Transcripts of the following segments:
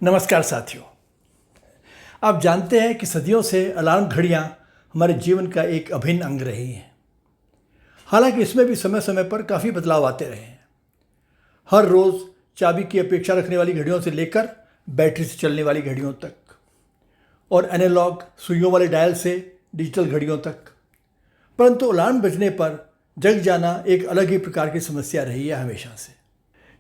नमस्कार साथियों। आप जानते हैं कि सदियों से अलार्म घड़ियां हमारे जीवन का एक अभिन्न अंग रही हैं। हालांकि इसमें भी समय समय पर काफ़ी बदलाव आते रहे हैं। हर रोज़ चाबी की अपेक्षा रखने वाली घड़ियों से लेकर बैटरी से चलने वाली घड़ियों तक और एनालॉग सुइयों वाले डायल से डिजिटल घड़ियों तक। परंतु अलार्म बजने पर जग जाना एक अलग ही प्रकार की समस्या रही है हमेशा से।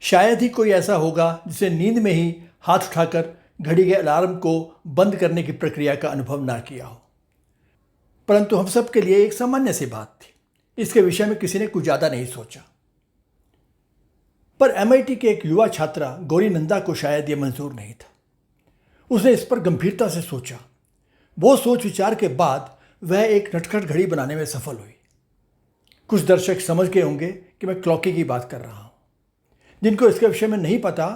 शायद ही कोई ऐसा होगा जिसे नींद में ही हाथ उठाकर घड़ी के अलार्म को बंद करने की प्रक्रिया का अनुभव ना किया हो। परंतु हम सब के लिए एक सामान्य सी बात थी। इसके विषय में किसी ने कुछ ज़्यादा नहीं सोचा। पर MIT के एक युवा छात्रा गौरी नंदा को शायद ये मंजूर नहीं था। उसने इस पर गंभीरता से सोचा। वो सोच विचार के बाद वह एक नटखट घड़ी बनाने में सफल हुई। कुछ दर्शक समझ गए होंगे कि मैं क्लॉकी की बात कर रहा हूँ। जिनको इसके विषय में नहीं पता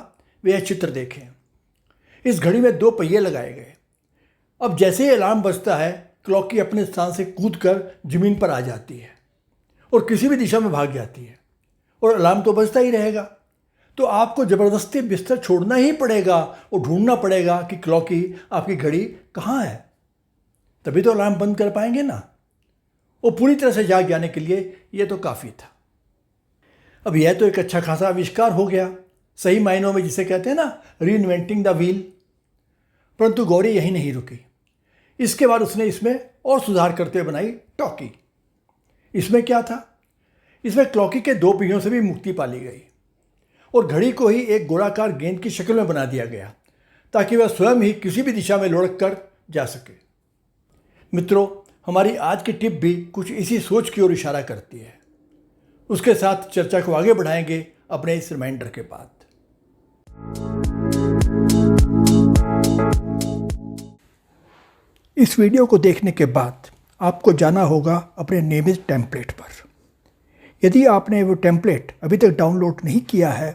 वे यह चित्र देखें। इस घड़ी में 2 पहिए लगाए गए। अब जैसे ही अलार्म बजता है, क्लॉकी अपने स्थान से कूदकर जमीन पर आ जाती है और किसी भी दिशा में भाग जाती है और अलार्म तो बजता ही रहेगा। तो आपको ज़बरदस्ती बिस्तर छोड़ना ही पड़ेगा और ढूंढना पड़ेगा कि क्लॉकी आपकी घड़ी कहाँ है। तभी तो अलार्म बंद कर पाएंगे ना। और पूरी तरह से जाग जाने के लिए यह तो काफ़ी था। अब यह तो एक अच्छा खासा आविष्कार हो गया, सही मायनों में जिसे कहते हैं ना, रीइन्वेंटिंग द व्हील। परंतु गौरी यही नहीं रुकी। इसके बाद उसने इसमें और सुधार करते हुए बनाई टॉकी। इसमें क्या था? इसमें क्लॉकी के 2 पहियों से भी मुक्ति पा ली गई और घड़ी को ही एक गोलाकार गेंद की शक्ल में बना दिया गया ताकि वह स्वयं ही किसी भी दिशा में लुढ़क कर जा सके। मित्रों, हमारी आज की टिप भी कुछ इसी सोच की ओर इशारा करती है। उसके साथ चर्चा को आगे बढ़ाएंगे अपने इस रिमाइंडर के बाद। इस वीडियो को देखने के बाद आपको जाना होगा अपने नियमित टेम्पलेट पर। यदि आपने वो टेम्पलेट अभी तक डाउनलोड नहीं किया है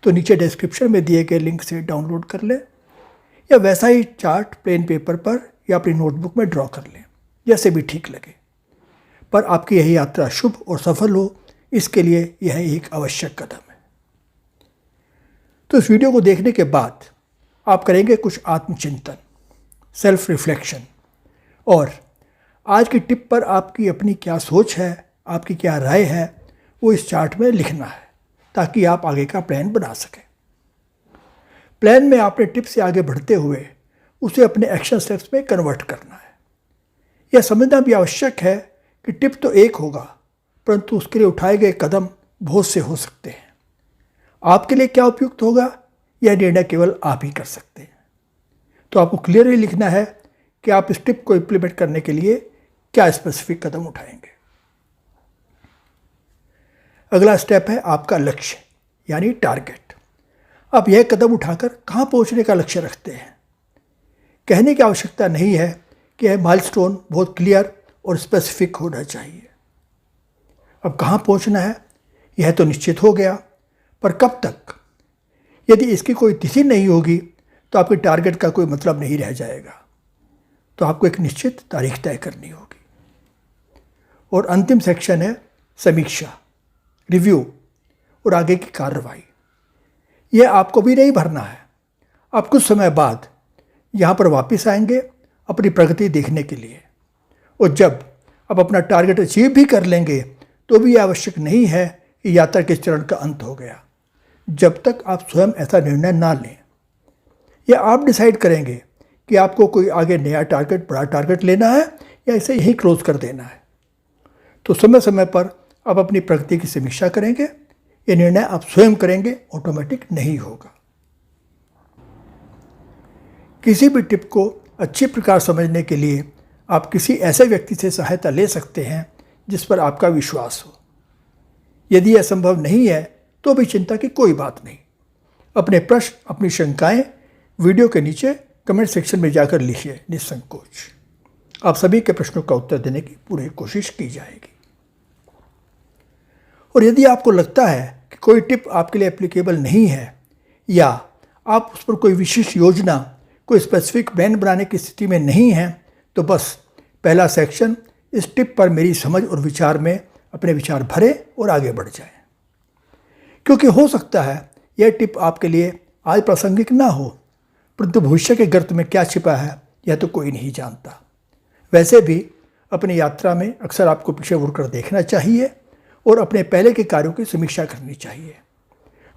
तो नीचे डिस्क्रिप्शन में दिए गए लिंक से डाउनलोड कर लें, या वैसा ही चार्ट प्लेन पेपर पर या अपनी नोटबुक में ड्रॉ कर लें, जैसे भी ठीक लगे। पर आपकी यह यात्रा शुभ और सफल हो, इसके लिए यह एक आवश्यक कदम है। तो इस वीडियो को देखने के बाद आप करेंगे कुछ आत्मचिंतन, सेल्फ रिफ्लेक्शन, और आज की टिप पर आपकी अपनी क्या सोच है, आपकी क्या राय है, वो इस चार्ट में लिखना है ताकि आप आगे का प्लान बना सकें। प्लान में आपने टिप से आगे बढ़ते हुए उसे अपने एक्शन स्टेप्स में कन्वर्ट करना है। यह समझना भी आवश्यक है कि टिप तो एक होगा, परंतु उसके लिए उठाए गए कदम बहुत से हो सकते हैं। आपके लिए क्या उपयुक्त होगा, यह निर्णय केवल आप ही कर सकते हैं। तो आपको क्लियरली लिखना है कि आप इस टिप को इम्प्लीमेंट करने के लिए क्या स्पेसिफिक कदम उठाएंगे। अगला स्टेप है आपका लक्ष्य, यानी टारगेट। आप यह कदम उठाकर कहाँ पहुँचने का लक्ष्य रखते हैं। कहने की आवश्यकता नहीं है कि यह माइलस्टोन बहुत क्लियर और स्पेसिफिक होना चाहिए। अब कहाँ पहुँचना है यह तो निश्चित हो गया, पर कब तक? यदि इसकी कोई तिथि नहीं होगी तो आपके टारगेट का कोई मतलब नहीं रह जाएगा। तो आपको एक निश्चित तारीख तय करनी होगी। और अंतिम सेक्शन है समीक्षा, रिव्यू और आगे की कार्रवाई। यह आपको भी नहीं भरना है। आप कुछ समय बाद यहाँ पर वापस आएंगे अपनी प्रगति देखने के लिए। और जब आप अपना टारगेट अचीव भी कर लेंगे तो भी यह आवश्यक नहीं है कि यात्रा के चरण का अंत हो गया, जब तक आप स्वयं ऐसा निर्णय ना लें। या आप डिसाइड करेंगे कि आपको कोई आगे नया टारगेट, बड़ा टारगेट लेना है या इसे यहीं क्लोज कर देना है। तो समय समय पर आप अपनी प्रगति की समीक्षा करेंगे। ये निर्णय आप स्वयं करेंगे, ऑटोमेटिक नहीं होगा। किसी भी टिप को अच्छी प्रकार समझने के लिए आप किसी ऐसे व्यक्ति से सहायता ले सकते हैं जिस पर आपका विश्वास हो। यदि यह संभव नहीं है तो भी चिंता की कोई बात नहीं। अपने प्रश्न, अपनी शंकाएं वीडियो के नीचे कमेंट सेक्शन में जाकर लिखिए निसंकोच। आप सभी के प्रश्नों का उत्तर देने की पूरी कोशिश की जाएगी। और यदि आपको लगता है कि कोई टिप आपके लिए एप्लीकेबल नहीं है या आप उस पर कोई विशेष योजना, कोई स्पेसिफिक प्लान बनाने की स्थिति में नहीं हैं, तो बस पहला सेक्शन इस टिप पर मेरी समझ और विचार में अपने विचार भरें और आगे बढ़ जाएं। क्योंकि हो सकता है यह टिप आपके लिए आज प्रासंगिक ना हो, परंतु भविष्य के गर्त में क्या छिपा है यह तो कोई नहीं जानता। वैसे भी अपनी यात्रा में अक्सर आपको पीछे मुड़कर देखना चाहिए और अपने पहले के कार्यों की समीक्षा करनी चाहिए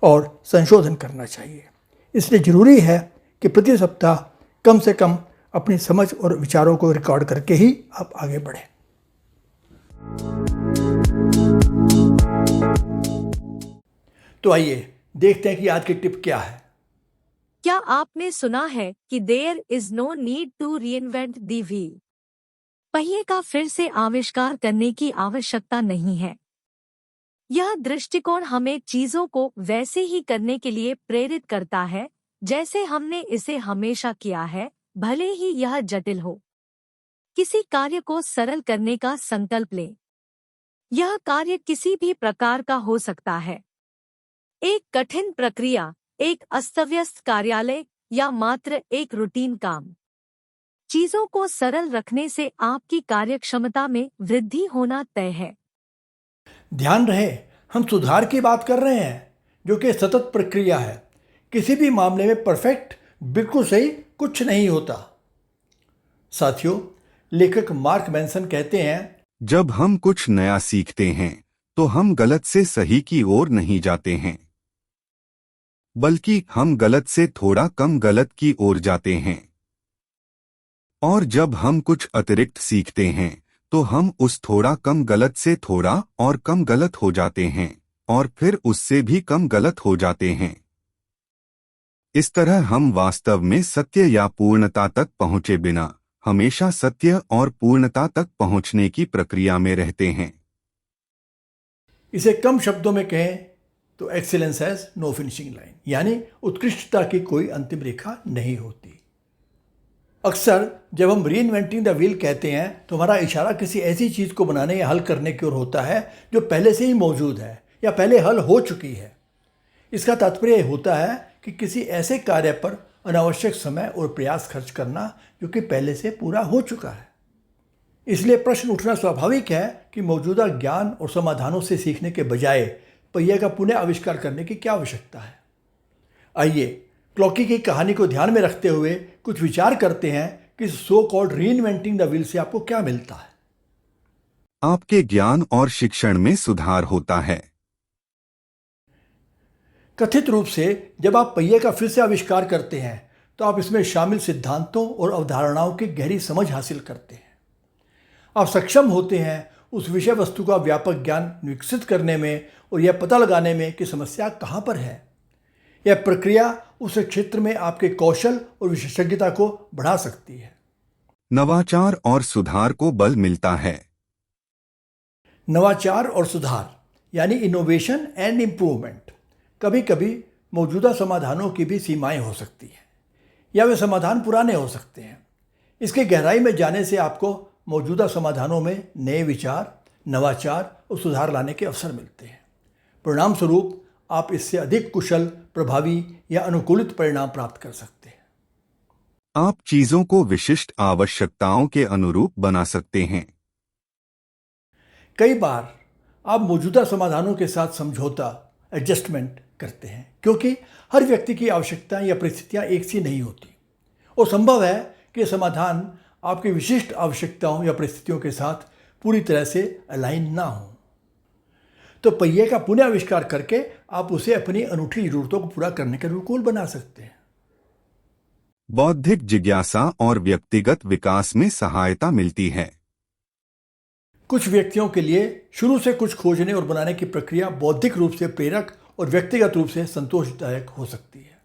और संशोधन करना चाहिए। इसलिए जरूरी है कि प्रति सप्ताह कम से कम अपनी समझ और विचारों को रिकॉर्ड करके ही आप आगे बढ़ें। तो आइए देखते हैं कि आज की टिप क्या है। क्या आपने सुना है कि there is no need to reinvent the wheel? पहिए का फिर से आविष्कार करने की आवश्यकता नहीं है। यह दृष्टिकोण हमें चीजों को वैसे ही करने के लिए प्रेरित करता है जैसे हमने इसे हमेशा किया है, भले ही यह जटिल हो। किसी कार्य को सरल करने का संकल्प लें। यह कार्य किसी भी प्रकार का हो सकता है। एक कठिन प्रक्रिया, एक अस्तव्यस्त कार्यालय या मात्र एक रूटीन काम। चीजों को सरल रखने से आपकी कार्यक्षमता में वृद्धि होना तय है। ध्यान रहे, हम सुधार की बात कर रहे हैं जो कि सतत प्रक्रिया है। किसी भी मामले में परफेक्ट, बिल्कुल सही कुछ नहीं होता। साथियों, लेखक मार्क मैनसन कहते हैं, जब हम कुछ नया सीखते हैं तो हम गलत से सही की ओर नहीं जाते हैं, बल्कि हम गलत से थोड़ा कम गलत की ओर जाते हैं। और जब हम कुछ अतिरिक्त सीखते हैं तो हम उस थोड़ा कम गलत से थोड़ा और कम गलत हो जाते हैं और फिर उससे भी कम गलत हो जाते हैं। इस तरह हम वास्तव में सत्य या पूर्णता तक पहुंचे बिना हमेशा सत्य और पूर्णता तक पहुंचने की प्रक्रिया में रहते हैं। इसे कम शब्दों में कहें तो excellence has no finishing line, यानी उत्कृष्टता की कोई अंतिम रेखा नहीं होती। अक्सर जब हम रीइन्वेंटिंग द व्हील कहते हैं तो हमारा इशारा किसी ऐसी चीज़ को बनाने या हल करने की ओर होता है जो पहले से ही मौजूद है या पहले हल हो चुकी है। इसका तात्पर्य होता है कि किसी ऐसे कार्य पर अनावश्यक समय और प्रयास खर्च करना जो कि पहले से पूरा हो चुका है। इसलिए प्रश्न उठना स्वाभाविक है कि मौजूदा ज्ञान और समाधानों से सीखने के बजाय पहिए का पुनः आविष्कार करने की क्या आवश्यकता है। आइए क्लॉकी की कहानी को ध्यान में रखते हुए कुछ विचार करते हैं कि so called reinventing the wheel से आपको क्या मिलता है। आपके ज्ञान और शिक्षण में सुधार होता है। कथित रूप से जब आप पहिए का फिर से आविष्कार करते हैं तो आप इसमें शामिल सिद्धांतों और अवधारणाओं की गहरी समझ हासिल करते हैं। आप सक्षम होते हैं उस विषय वस्तु का व्यापक ज्ञान विकसित करने में और यह पता लगाने में कि समस्या कहाँ पर है। यह प्रक्रिया उस क्षेत्र में आपके कौशल और विशेषज्ञता को बढ़ा सकती है। नवाचार और सुधार को बल मिलता है। नवाचार और सुधार यानी इनोवेशन एंड इम्प्रूवमेंट कभी कभी मौजूदा समाधानों की भी सीमाएं हो सकती हैं या वे समाधान पुराने हो सकते हैं। इसके गहराई में जाने से आपको मौजूदा समाधानों में नए विचार, नवाचार और सुधार लाने के अवसर मिलते हैं। परिणाम स्वरूप आप इससे अधिक कुशल, प्रभावी या अनुकूलित परिणाम प्राप्त कर सकते हैं। आप चीजों को विशिष्ट आवश्यकताओं के अनुरूप बना सकते हैं। कई बार आप मौजूदा समाधानों के साथ समझौता, एडजस्टमेंट करते हैं क्योंकि हर व्यक्ति की आवश्यकताएं या परिस्थितियां एक सी नहीं होती और संभव है कि समाधान आपकी विशिष्ट आवश्यकताओं या परिस्थितियों के साथ पूरी तरह से अलाइन ना हो। तो पहिए का पुनः आविष्कार करके आप उसे अपनी अनूठी जरूरतों को पूरा करने के अनुकूल बना सकते हैं। बौद्धिक जिज्ञासा और व्यक्तिगत विकास में सहायता मिलती है। कुछ व्यक्तियों के लिए शुरू से कुछ खोजने और बनाने की प्रक्रिया बौद्धिक रूप से प्रेरक और व्यक्तिगत रूप से संतोषदायक हो सकती है।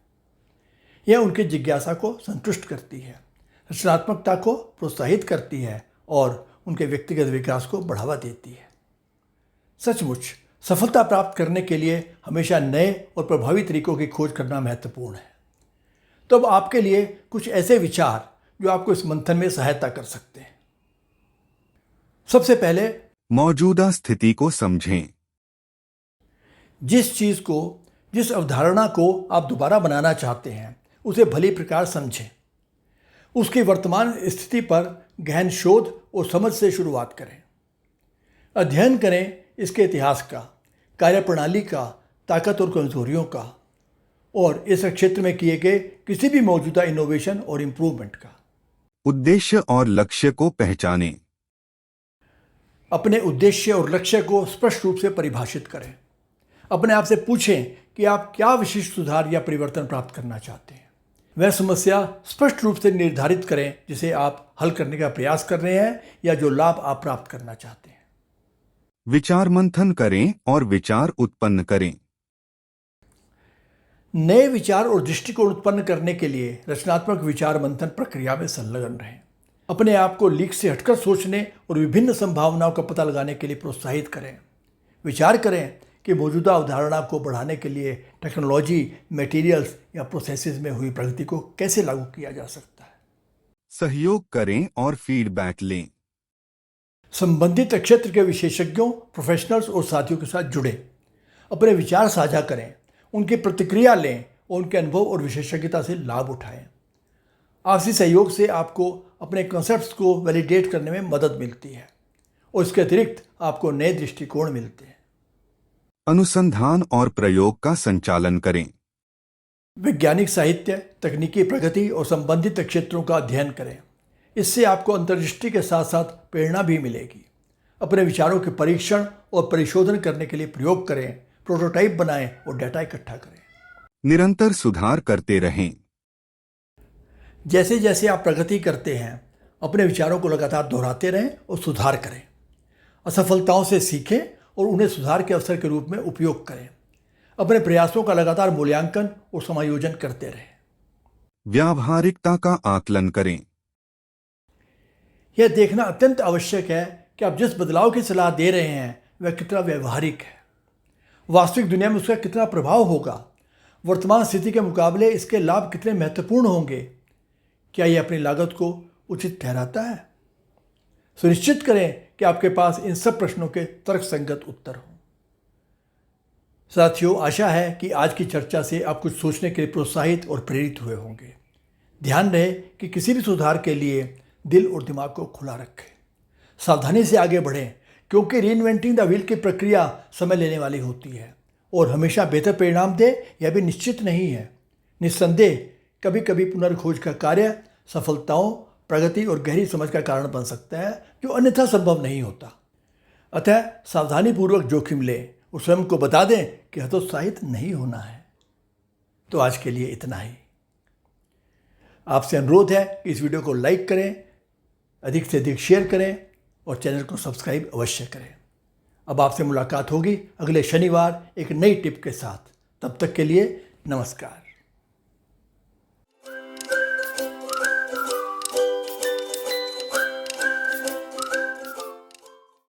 यह उनकी जिज्ञासा को संतुष्ट करती है, रचनात्मकता को प्रोत्साहित करती है और उनके व्यक्तिगत विकास को बढ़ावा देती है। सचमुच सफलता प्राप्त करने के लिए हमेशा नए और प्रभावी तरीकों की खोज करना महत्वपूर्ण है। तो अब आपके लिए कुछ ऐसे विचार जो आपको इस मंथन में सहायता कर सकते हैं। सबसे पहले, मौजूदा स्थिति को समझें। जिस चीज को, जिस अवधारणा को आप दोबारा बनाना चाहते हैं उसे भली प्रकार समझें। उसकी वर्तमान स्थिति पर गहन शोध और समझ से शुरुआत करें। अध्ययन करें इसके इतिहास का, कार्यप्रणाली का, ताकत और कमजोरियों का। और इस क्षेत्र में किए गए किसी भी मौजूदा इनोवेशन और इम्प्रूवमेंट का। उद्देश्य और लक्ष्य को पहचानें। अपने उद्देश्य और लक्ष्य को स्पष्ट रूप से परिभाषित करें। अपने आप से पूछें कि आप क्या विशिष्ट सुधार या परिवर्तन प्राप्त करना चाहते हैं। वह समस्या स्पष्ट रूप से निर्धारित करें जिसे आप हल करने का प्रयास कर रहे हैं या जो लाभ आप प्राप्त करना चाहते हैं। विचार मंथन करें और विचार उत्पन्न करें। नए विचार और दृष्टिकोण उत्पन्न करने के लिए रचनात्मक विचार मंथन प्रक्रिया में संलग्न रहें। अपने आप को लीक से हटकर सोचने और विभिन्न संभावनाओं का पता लगाने के लिए प्रोत्साहित करें। विचार करें कि मौजूदा अवधारणा को बढ़ाने के लिए टेक्नोलॉजी, मटेरियल्स या प्रोसेसेस में हुई प्रगति को कैसे लागू किया जा सकता है। सहयोग करें और फीडबैक लें। संबंधित क्षेत्र के विशेषज्ञों, प्रोफेशनल्स और साथियों के साथ जुड़े। अपने विचार साझा करें, उनकी प्रतिक्रिया लें और उनके अनुभव और विशेषज्ञता से लाभ उठाएं। आपसी सहयोग से आपको अपने कॉन्सेप्ट्स को वैलिडेट करने में मदद मिलती है और इसके अतिरिक्त आपको नए दृष्टिकोण मिलते हैं। अनुसंधान और प्रयोग का संचालन करें। वैज्ञानिक साहित्य, तकनीकी प्रगति और संबंधित क्षेत्रों का अध्ययन करें। इससे आपको अंतर्दृष्टि के साथ साथ प्रेरणा भी मिलेगी। अपने विचारों के परीक्षण और परिशोधन करने के लिए प्रयोग करें, प्रोटोटाइप बनाएं और डेटा इकट्ठा करें। निरंतर सुधार करते रहें। जैसे जैसे आप प्रगति करते हैं, अपने विचारों को लगातार दोहराते रहें और सुधार करें। असफलताओं से सीखें और उन्हें सुधार के अवसर के रूप में उपयोग करें। अपने प्रयासों का लगातार मूल्यांकन और समायोजन करते रहें। व्यावहारिकता का आकलन करें। यह देखना अत्यंत आवश्यक है कि आप जिस बदलाव की सलाह दे रहे हैं वह कितना व्यवहारिक है। वास्तविक दुनिया में उसका कितना प्रभाव होगा। वर्तमान स्थिति के मुकाबले इसके लाभ कितने महत्वपूर्ण होंगे। क्या यह अपनी लागत को उचित ठहराता है। सुनिश्चित करें कि आपके पास इन सब प्रश्नों के तर्कसंगत उत्तर हों। साथियों, आशा है कि आज की चर्चा से आप कुछ सोचने के लिए प्रोत्साहित और प्रेरित हुए होंगे। ध्यान रहे कि किसी भी सुधार के लिए दिल और दिमाग को खुला रखें। सावधानी से आगे बढ़ें क्योंकि रीइन्वेंटिंग द व्हील की प्रक्रिया समय लेने वाली होती है और हमेशा बेहतर परिणाम दे यह भी निश्चित नहीं है। निस्संदेह कभी कभी पुनर्खोज का कार्य सफलताओं, प्रगति और गहरी समझ का कारण बन सकता है जो अन्यथा संभव नहीं होता। अतः सावधानीपूर्वक जोखिम लें और स्वयं को बता दें कि हतोत्साहित नहीं होना है। तो आज के लिए इतना ही। आपसे अनुरोध है कि इस वीडियो को लाइक करें, अधिक से अधिक शेयर करें और चैनल को सब्सक्राइब अवश्य करें। अब आपसे मुलाकात होगी अगले शनिवार एक नई टिप के साथ। तब तक के लिए नमस्कार।